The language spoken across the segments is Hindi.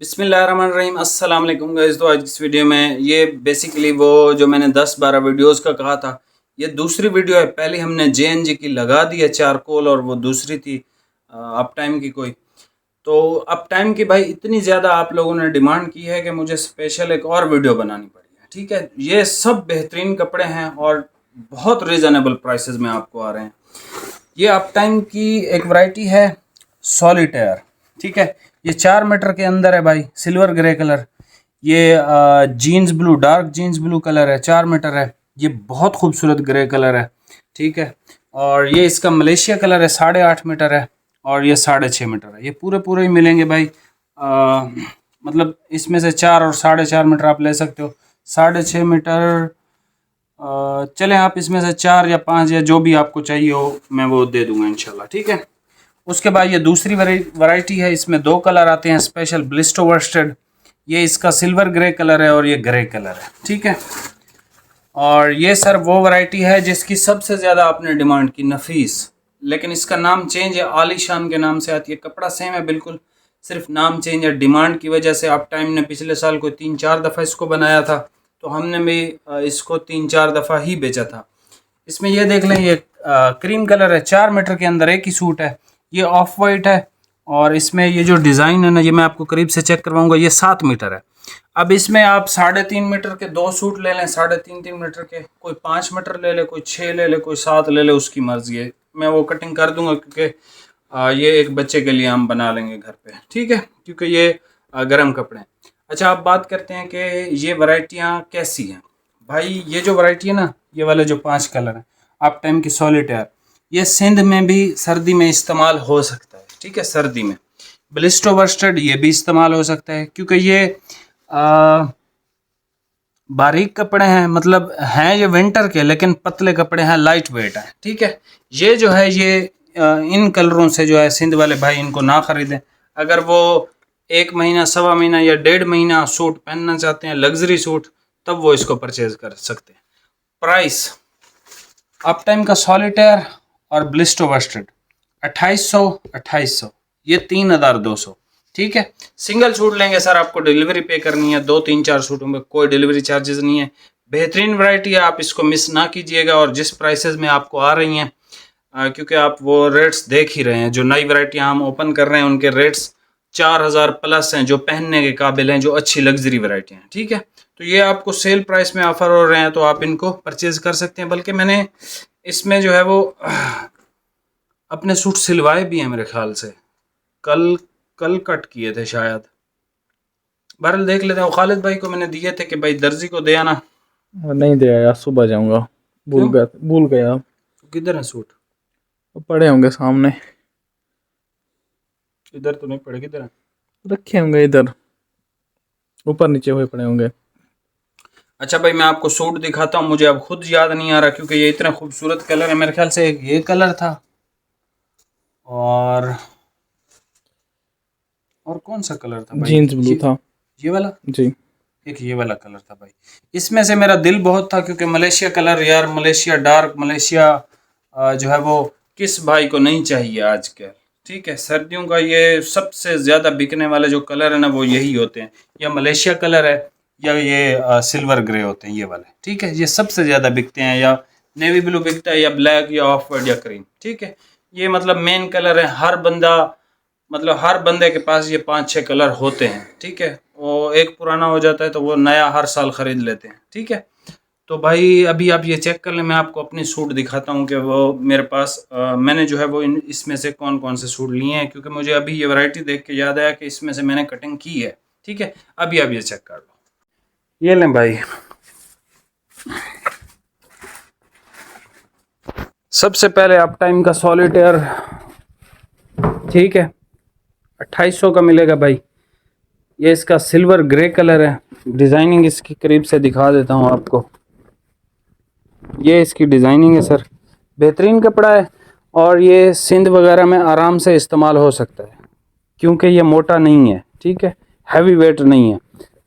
बिस्मिल्लाहिर्रहमानिर्रहीम अस्सलाम वालेकुम गाइस। तो आज इस वीडियो में ये बेसिकली वो जो मैंने 10-12 वीडियोस का कहा था, ये दूसरी वीडियो है। पहले हमने जेएनजी की लगा दी है चारकोल, और वो दूसरी थी अप टाइम की कोई। तो अप टाइम की भाई इतनी ज़्यादा आप लोगों ने डिमांड की है कि मुझे स्पेशल एक और वीडियो बनानी पड़ी है। ठीक है, ये सब बेहतरीन कपड़े हैं और बहुत रीज़नेबल प्राइसेस में आपको आ रहे हैं। ये अप टाइम की एक वैरायटी है सॉलिटेयर। ठीक है, ये 4 मीटर के अंदर है भाई, सिल्वर ग्रे कलर। ये jeans blue, dark jeans blue colour है, 4 मीटर है। ये बहुत खूबसूरत ग्रे कलर है। ठीक है, और ये इसका मलेशिया कलर है, 8.5 मीटर है, और ये 6.5 मीटर है। ये पूरे पूरे ही मिलेंगे भाई। मतलब इसमें से 4 और 4.5 मीटर आप ले सकते हो। 6.5 मीटर चलें, आप इसमें से 4 या 5 या जो भी आपको चाहिए हो मैं वो दे दूंगा इंशाल्लाह। ठीक है, उसके बाद ये दूसरी वैरायटी है। इसमें 2 कलर आते हैं स्पेशल ब्लिस्टो वर्स्टेड। ये इसका सिल्वर ग्रे कलर है और ये ग्रे कलर है। ठीक है, और ये सर वो वैरायटी है जिसकी सबसे ज़्यादा आपने डिमांड की, नफीस। लेकिन इसका नाम चेंज है, आलीशान के नाम से आती है। कपड़ा सेम है बिल्कुल, सिर्फ नाम चेंज है। डिमांड की वजह से आप टाइम ने पिछले साल को 3-4 दफ़ा इसको बनाया था, तो हमने भी इसको 3-4 दफ़ा ही बेचा था। इसमें ये देख लें, ये क्रीम कलर है, 4 मीटर के अंदर एक ही सूट है। ये ऑफ वाइट है, और इसमें ये जो डिज़ाइन है ना, ये मैं आपको करीब से चेक करवाऊंगा। ये 7 मीटर है। अब इसमें आप 3.5 मीटर के 2 सूट ले लें, 3.5 मीटर के, कोई 5 मीटर ले ले, कोई 6 ले ले, कोई 7 ले ले, उसकी मर्जी है। मैं वो कटिंग कर दूंगा क्योंकि ये एक बच्चे के लिए हम बना लेंगे घर पे। ठीक है, क्योंकि ये गर्म कपड़े हैं। अच्छा, आप बात करते हैं कि ये वैरायटियाँ कैसी हैं भाई। ये जो वैरायटी है ना, ये वाले जो 5 कलर हैं आप टाइम की सॉलिटेयर, ये सिंध में भी सर्दी में इस्तेमाल हो सकता है। ठीक है, सर्दी में ब्लिस्टो वर्स्टेड ये भी इस्तेमाल हो सकता है, क्योंकि ये बारीक कपड़े हैं, मतलब हैं ये विंटर के, लेकिन पतले कपड़े हैं, लाइट वेट हैं। ठीक है, ये जो है ये इन कलरों से जो है सिंध वाले भाई इनको ना ख़रीदें। अगर वो 1 महीना, 1.25 महीना या 1.5 महीना सूट पहनना चाहते हैं, लग्जरी सूट, तब वो इसको परचेज कर सकते हैं। प्राइस अप टाइम का सॉलिटेयर और ब्लिस्टो वर्स्टेड 2800, ये 3200। ठीक है, सिंगल सूट लेंगे सर, आपको डिलीवरी पे करनी है। 2-3-4 सूटों में कोई डिलीवरी चार्जेस नहीं है। बेहतरीन वैरायटी है, आप इसको मिस ना कीजिएगा। और जिस प्राइसेस में आपको आ रही हैं, क्योंकि आप वो रेट्स देख ही रहे हैं, जो नई वैरायटियाँ हम ओपन कर रहे हैं उनके रेट्स 4000 प्लस हैं, जो पहनने के काबिल हैं, जो अच्छी लग्जरी वैरायटियाँ हैं। ठीक है, तो ये आपको सेल प्राइस में ऑफर हो रहे हैं, तो आप इनको परचेज कर सकते हैं। बल्कि मैंने इसमें जो है वो अपने सूट सिलवाए भी हैं मेरे ख्याल से, कल कल कट किए थे शायद। बहरहाल देख लेते हैं। वो खालिद भाई को मैंने दिए थे कि भाई दर्जी को दे आना। नहीं दे आया, सुबह जाऊंगा। क्यों, भूल गया। किधर है सूट? पड़े होंगे सामने, इधर तो नहीं पड़े, किधर है? रखे होंगे इधर, ऊपर नीचे हुए पड़े होंगे। अच्छा भाई, मैं आपको सूट दिखाता हूँ, मुझे अब खुद याद नहीं आ रहा क्योंकि ये इतना खूबसूरत कलर है। मेरे ख्याल से एक ये कलर था, और कौन सा कलर था भाई? जीन्स ब्लू था ये वाला, जी। एक ये वाला कलर था भाई। इसमें से मेरा दिल बहुत था, क्योंकि मलेशिया कलर यार, मलेशिया डार्क, मलेशिया जो है वो किस भाई को नहीं चाहिए आजकल। ठीक है, सर्दियों का ये सबसे ज़्यादा बिकने वाले जो कलर है ना, वो यही होते हैं। या मलेशिया कलर है, या ये सिल्वर ग्रे होते हैं ये वाले। ठीक है, ये सबसे ज़्यादा बिकते हैं। या नेवी ब्लू बिकता है, या ब्लैक, या ऑफ वाइट, या क्रीम। ठीक है, ये मतलब मेन कलर है। हर बंदा, मतलब हर बंदे के पास ये 5-6 कलर होते हैं। ठीक है, वो एक पुराना हो जाता है तो वो नया हर साल ख़रीद लेते हैं। ठीक है, तो भाई अभी आप ये चेक कर लें, मैं आपको अपनी सूट दिखाता हूँ कि वो मेरे पास मैंने जो है वो इसमें से कौन कौन से सूट लिए हैं, क्योंकि मुझे अभी ये वैरायटी देख के याद आया कि इसमें से मैंने कटिंग की है। ठीक है, अभी आप ये चेक कर लो। ये लें भाई, सबसे पहले अप टाइम का सॉलिटेयर। ठीक है, 2800 का मिलेगा भाई। ये इसका सिल्वर ग्रे कलर है। डिज़ाइनिंग इसकी करीब से दिखा देता हूँ आपको। ये इसकी डिज़ाइनिंग है सर, बेहतरीन कपड़ा है, और ये सिंध वगैरह में आराम से इस्तेमाल हो सकता है, क्योंकि ये मोटा नहीं है। ठीक है, हैवी वेट नहीं है,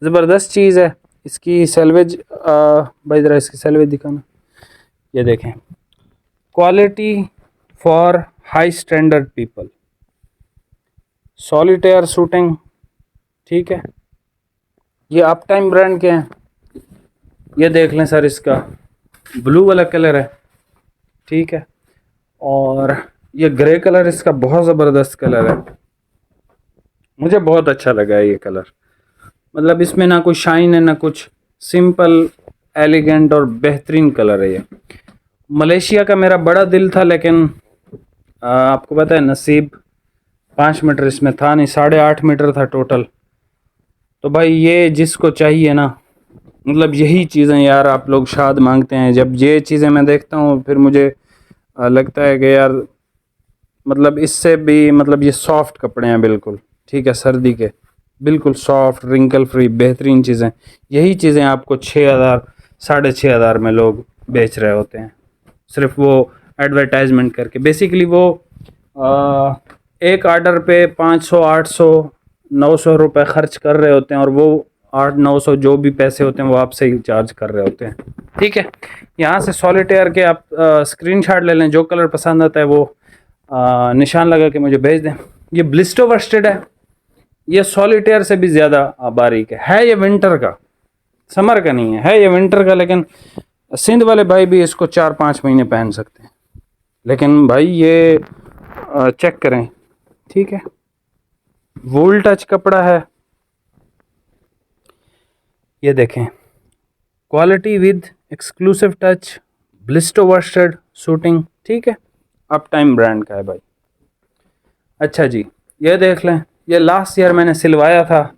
ज़बरदस्त चीज़ है। इसकी सेल्वेज भाई ज़रा इसकी सेल्वेज दिखाना। ये देखें, quality for high standard people, solitaire suiting, ठीक है। ये अप टाइम ब्रांड के हैं। ये देख लें सर, इसका ब्लू वाला कलर है, ठीक है। और ये ग्रे कलर इसका बहुत ज़बरदस्त कलर है, मुझे बहुत अच्छा लगा है ये कलर। मतलब इसमें ना कोई शाइन है ना कुछ, सिंपल एलिगेंट और बेहतरीन कलर है ये। मलेशिया का मेरा बड़ा दिल था, लेकिन आपको पता है नसीब 5 मीटर इसमें था नहीं, 8.5 मीटर था टोटल। तो भाई ये जिसको चाहिए ना, मतलब यही चीज़ें यार आप लोग शाद मांगते हैं। जब ये चीज़ें मैं देखता हूँ फिर मुझे लगता है कि यार मतलब इससे भी मतलब ये सॉफ्ट कपड़े हैं बिल्कुल, ठीक है, सर्दी के बिल्कुल सॉफ्ट रिंकल फ्री बेहतरीन चीज़ें। यही चीज़ें आपको 6,000 6,500 में लोग बेच रहे होते हैं, सिर्फ वो एडवर्टाइजमेंट करके। बेसिकली वो एक ऑर्डर पे 500 800 900 रुपये खर्च कर रहे होते हैं, और वो 800 900 जो भी पैसे होते हैं वो आपसे ही चार्ज कर रहे होते हैं, ठीक है। यहाँ से सॉलिटेयर के आप स्क्रीनशॉट ले लें, जो कलर पसंद आता है वो निशान लगा के मुझे भेज दें। ये ब्लिस्टो वर्स्टेड है, ये सॉलिटेयर से भी ज़्यादा बारीक है। ये विंटर का, समर का नहीं है ये विंटर का, लेकिन सिंध वाले भाई भी इसको 4-5 महीने पहन सकते हैं। लेकिन भाई ये चेक करें, ठीक है, वूल टच कपड़ा है, ये देखें, क्वालिटी विद एक्सक्लूसिव टच, ब्लिस्टो वर्स्टेड शूटिंग, ठीक है, अप टाइम ब्रांड का है भाई। अच्छा जी, ये देख लें, ये लास्ट ईयर मैंने सिलवाया था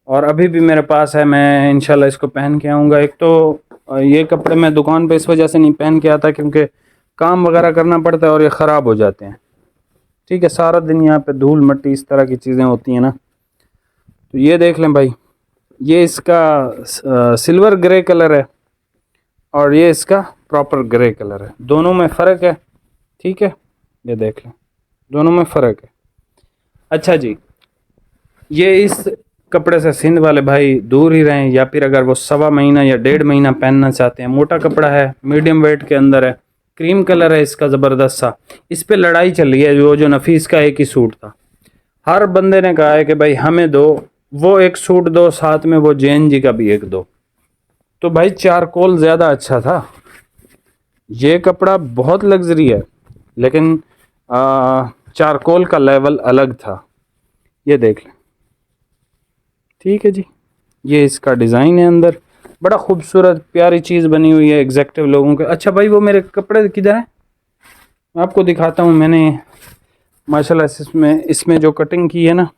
और अभी भी मेरे पास है, मैं इंशाल्लाह इसको पहन के आऊँगा। एक तो ये कपड़े मैं दुकान पे इस वजह से नहीं पहन के आता क्योंकि काम वगैरह करना पड़ता है और ये ख़राब हो जाते हैं, ठीक है, सारा दिन यहाँ पे धूल मिट्टी इस तरह की चीज़ें होती हैं ना। तो ये देख लें भाई, ये इसका सिल्वर ग्रे कलर है और ये इसका प्रॉपर ग्रे कलर है, दोनों में फ़र्क है, ठीक है, ये देख लें, दोनों में फ़र्क है। अच्छा जी, ये इस कपड़े से सिंध वाले भाई दूर ही रहें, या फिर अगर वो 1.25 महीना या 1.5 महीना पहनना चाहते हैं। मोटा कपड़ा है, मीडियम वेट के अंदर है, क्रीम कलर है इसका ज़बरदस्त सा। इस पे लड़ाई चल रही है, जो नफीस का एक ही सूट था, हर बंदे ने कहा है कि भाई हमें दो, वो एक सूट दो, साथ में वो JNG का भी एक दो। तो भाई चारकोल ज़्यादा अच्छा था, ये कपड़ा बहुत लग्जरी है, लेकिन चारकोल का लेवल अलग था। ये देख लें, ठीक है जी, ये इसका डिज़ाइन है, अंदर बड़ा खूबसूरत प्यारी चीज़ बनी हुई है एग्जैक्टिव लोगों के। अच्छा भाई, वो मेरे कपड़े किधर है, मैं आपको दिखाता हूँ। मैंने माशाल्लाह इसमें जो कटिंग की है ना,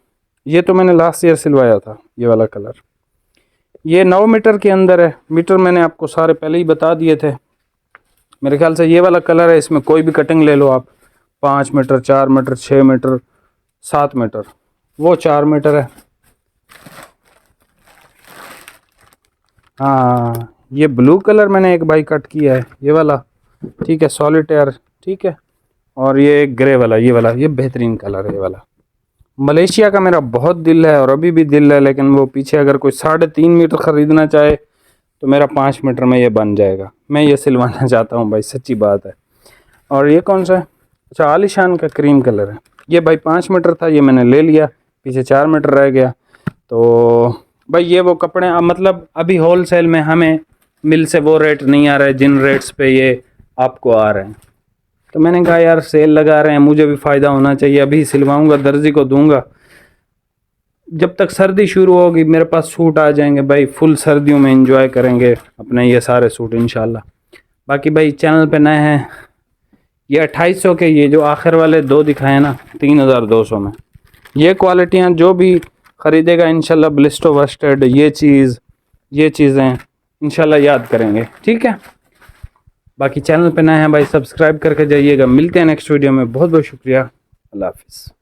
ये तो मैंने लास्ट ईयर सिलवाया था, ये वाला कलर। ये 9 मीटर के अंदर है, मीटर मैंने आपको सारे पहले ही बता दिए थे। मेरे ख्याल से ये वाला कलर है, इसमें कोई भी कटिंग ले लो आप, 5 मीटर 4 मीटर 6 मीटर 7 मीटर, वो 4 मीटर है। हाँ, ये ब्लू कलर मैंने एक भाई कट किया है, ये वाला, ठीक है, सॉलिटेयर, ठीक है। और ये ग्रे वाला, ये वाला, ये बेहतरीन कलर है ये वाला। मलेशिया का मेरा बहुत दिल है और अभी भी दिल है, लेकिन वो पीछे अगर कोई 3.5 मीटर ख़रीदना चाहे तो मेरा 5 मीटर में ये बन जाएगा। मैं ये सिलवाना चाहता हूँ भाई, सच्ची बात है। और ये कौन सा है, अच्छा आलिशान का क्रीम कलर है। ये भाई 5 मीटर था, ये मैंने ले लिया, पीछे 4 मीटर रह गया। तो भाई ये वो कपड़े मतलब अभी होल सेल में हमें मिल से वो रेट नहीं आ रहा है जिन रेट्स पे ये आपको आ रहे हैं। तो मैंने कहा यार सेल लगा रहे हैं, मुझे भी फ़ायदा होना चाहिए, अभी सिलवाऊंगा, दर्जी को दूंगा, जब तक सर्दी शुरू होगी मेरे पास सूट आ जाएंगे भाई, फुल सर्दियों में एंजॉय करेंगे अपने ये सारे सूट इंशाल्लाह। बाकी भाई चैनल पे नए हैं, ये 2800 के, ये जो आखिर वाले दो दिखाए ना 3200 में, ये क्वालिटियाँ जो भी ख़रीदेगा इंशाल्लाह ब्लिस्टो वर्स्टेड ये चीज़ें इंशाल्लाह याद करेंगे, ठीक है। बाकी चैनल पे नए हैं भाई, सब्सक्राइब करके जाइएगा। मिलते हैं नेक्स्ट वीडियो में, बहुत बहुत शुक्रिया, अल्लाह हाफिज़।